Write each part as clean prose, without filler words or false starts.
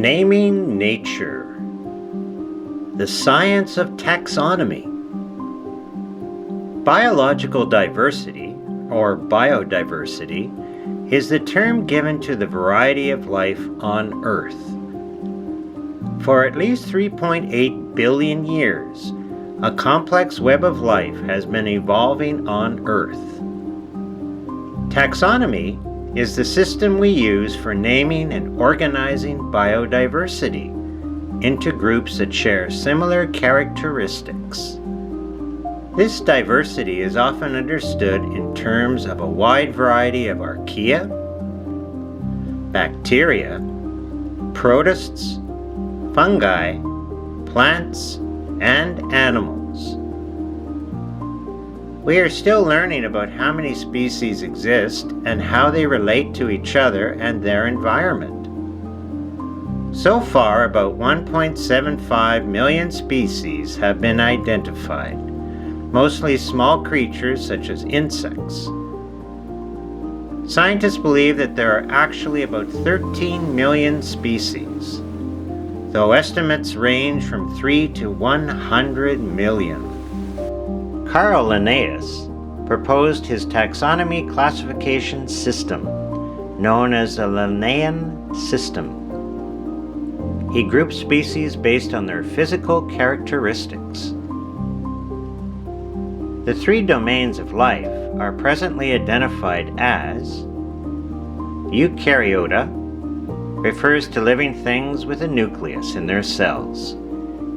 Naming nature. The science of taxonomy. Biological diversity, or biodiversity, is the term given to the variety of life on Earth. For at least 3.8 billion years, a complex web of life has been evolving on Earth. Taxonomy is the system we use for naming and organizing biodiversity into groups that share similar characteristics. This diversity is often understood in terms of a wide variety of archaea, bacteria, protists, fungi, plants, and animals. We are still learning about how many species exist and how they relate to each other and their environment. So far, about 1.75 million species have been identified, mostly small creatures such as insects. Scientists believe that there are actually about 13 million species, though estimates range from 3 to 100 million. Carl Linnaeus proposed his taxonomy classification system, known as the Linnaean system. He grouped species based on their physical characteristics. The three domains of life are presently identified as Eukaryota, refers to living things with a nucleus in their cells.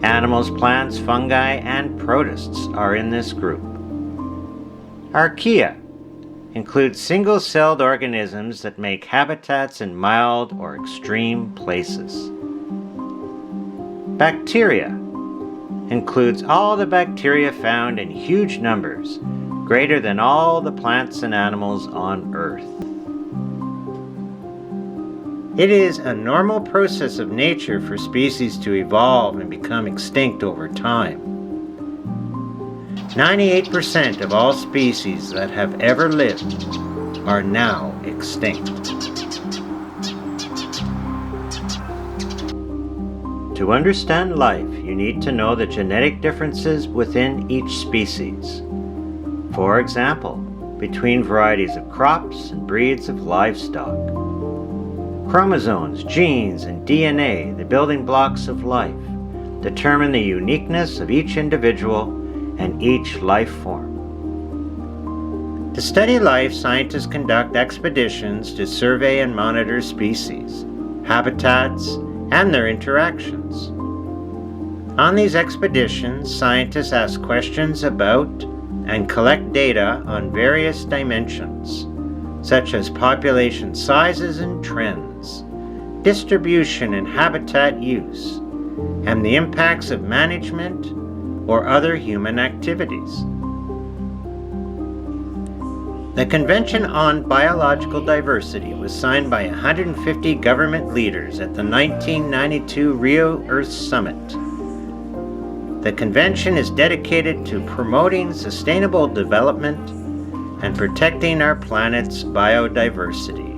Animals, plants, fungi, and protists are in this group. Archaea includes single-celled organisms that make habitats in mild or extreme places. Bacteria includes all the bacteria found in huge numbers, greater than all the plants and animals on Earth. It is a normal process of nature for species to evolve and become extinct over time. 98% of all species that have ever lived are now extinct. To understand life, you need to know the genetic differences within each species. For example, between varieties of crops and breeds of livestock. Chromosomes, genes, and DNA, the building blocks of life, determine the uniqueness of each individual and each life form. To study life, scientists conduct expeditions to survey and monitor species, habitats, and their interactions. On these expeditions, scientists ask questions about and collect data on various dimensions, such as population sizes and trends, distribution and habitat use, and the impacts of management or other human activities. The Convention on Biological Diversity was signed by 150 government leaders at the 1992 Rio Earth Summit. The convention is dedicated to promoting sustainable development and protecting our planet's biodiversity.